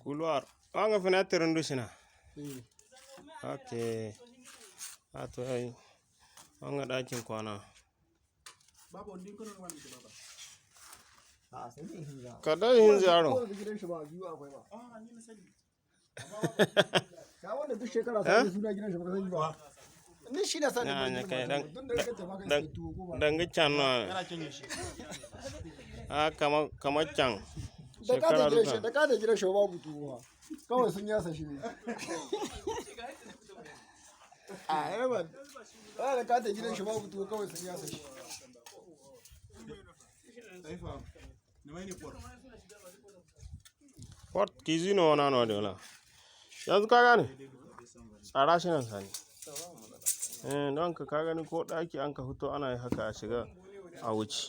couloir wanga fenêtre ndushina okay ato ai wanga dakin kwana kada yin zaro wanda duk shekara sai suna gidan shi baka sani ba ni shi na sani dan can na a kamar can shekara duka da ka da gidan shi babu tuwa kawai sun yasa shi ne a yawa ba da ka da gidan shi babu tuwa kawai sun yasa shi port kizino wana no dola yanzu ka gane tsara shi nan sani don ka gani ko daki an ka fito ana yi haka a shiga a wuce